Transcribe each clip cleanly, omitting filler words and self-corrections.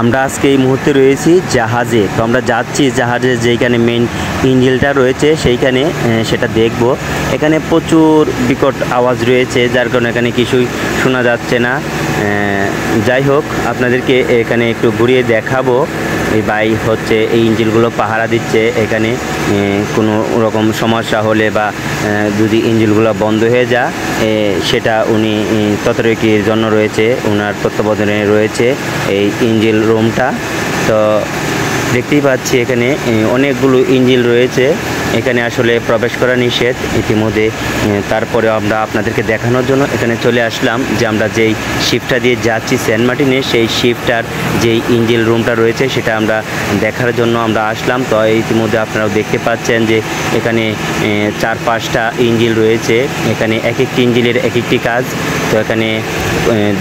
আমরা আজকে এই মুহূর্তে রয়েছি জাহাজে। তো আমরা যাচ্ছি জাহাজে, যেখানে মেইন ইঞ্জিনটা রয়েছে সেইখানে সেটা দেখব। এখানে প্রচুর বিকট আওয়াজ রয়েছে, যার কারণে এখানে কিছুই শোনা যাচ্ছে না। যাই হোক, আপনাদেরকে এখানে একটু ঘুরিয়ে দেখাবো। এই ভাই হচ্ছে এই ইঞ্জিনগুলো পাহারা দিচ্ছে। এখানে কোনো রকম সমস্যা হলে বা যদি ইঞ্জিনগুলো বন্ধ হয়ে যায়, সেটা উনি তদারকির জন্য রয়েছে, ওনার তত্ত্বাবধানে রয়েছে এই ইঞ্জিন রুমটা। তো দেখতেই পাচ্ছি এখানে অনেকগুলো ইঞ্জিন রয়েছে। এখানে আসলে প্রবেশ করা নিষেধ ইতিমধ্যে। তারপরে আমরা আপনাদেরকে দেখানোর জন্য এখানে চলে আসলাম যে আমরা যেই শিপটা দিয়ে যাচ্ছি সেন্ট মার্টিনে, সেই শিপটার যেই ইঞ্জিন রুমটা রয়েছে সেটা আমরা দেখার জন্য আমরা আসলাম। তো ইতিমধ্যে আপনারাও দেখতে পাচ্ছেন যে এখানে 4-5টা ইঞ্জিন রয়েছে। এখানে এক একটি ইঞ্জিনের এক একটি কাজ। তো এখানে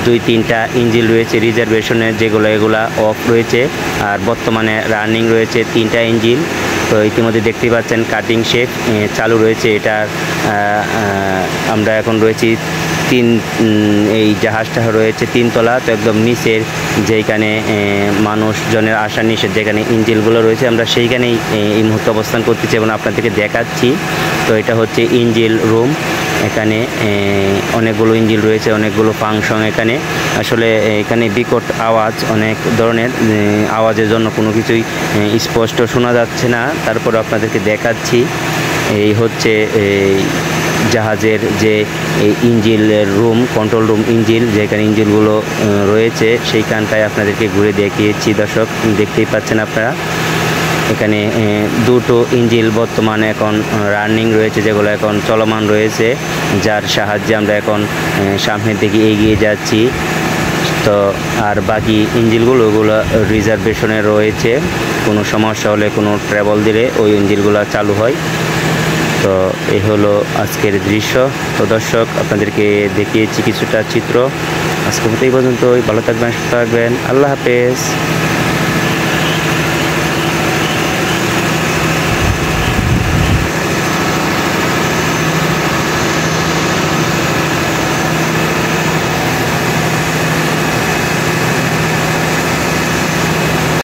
2-3টা ইঞ্জিন রয়েছে রিজার্ভেশনের, এগুলা অফ রয়েছে। আর বর্তমানে রানিং রয়েছে 3টা ইঞ্জিন। তো ইতিমধ্যে দেখতেই পাচ্ছেন কাটিং শেপ চালু রয়েছে। এটা আমরা এখন রয়েছি এই জাহাজটা রয়েছে 3 তলা। তো একদম নিচের যেখানে মানুষজনের আসা নিষেধ, যেখানে ইঞ্জিনগুলো রয়েছে, আমরা সেইখানেই এই মুহূর্তে অবস্থান করতেছি এবং আপনাদেরকে দেখাচ্ছি। তো এটা হচ্ছে ইঞ্জিন রুম। এখানে অনেকগুলো ইঞ্জিন রয়েছে, অনেকগুলো ফাংশন। এখানে আসলে এখানে বিকট আওয়াজ, অনেক ধরনের আওয়াজের জন্য কোনো কিছুই স্পষ্ট শোনা যাচ্ছে না। তারপর আপনাদেরকে দেখাচ্ছি এই হচ্ছে জাহাজের যে ইঞ্জিনের রুম, কন্ট্রোল রুম ইঞ্জিন, যেখানে ইঞ্জিনগুলো রয়েছে সেইখানটায় আপনাদেরকে ঘুরে দেখিয়েছি। দর্শক দেখতেই পাচ্ছেন আপনারা, এখানে 2টো ইঞ্জিন বর্তমানে এখন রানিং রয়েছে, যেগুলো এখন চলমান রয়েছে, যার সাহায্যে আমরা এখন সামনের দিকে এগিয়ে যাচ্ছি। তো আর বাকি ইঞ্জিনগুলো ওগুলো রিজার্ভেশনে রয়েছে। কোনো সমস্যা হলে, কোনো ট্রাভেল দিলে ওই ইঞ্জিনগুলো চালু হয়। তো এই হলো আজকের দৃশ্য। তো দর্শক, আপনাদেরকে দেখিয়েছি কিছুটা চিত্র। আজকের মতো এই পর্যন্তই। ভালো থাকবেন, সুস্থ থাকবেন। আল্লাহ হাফেজ।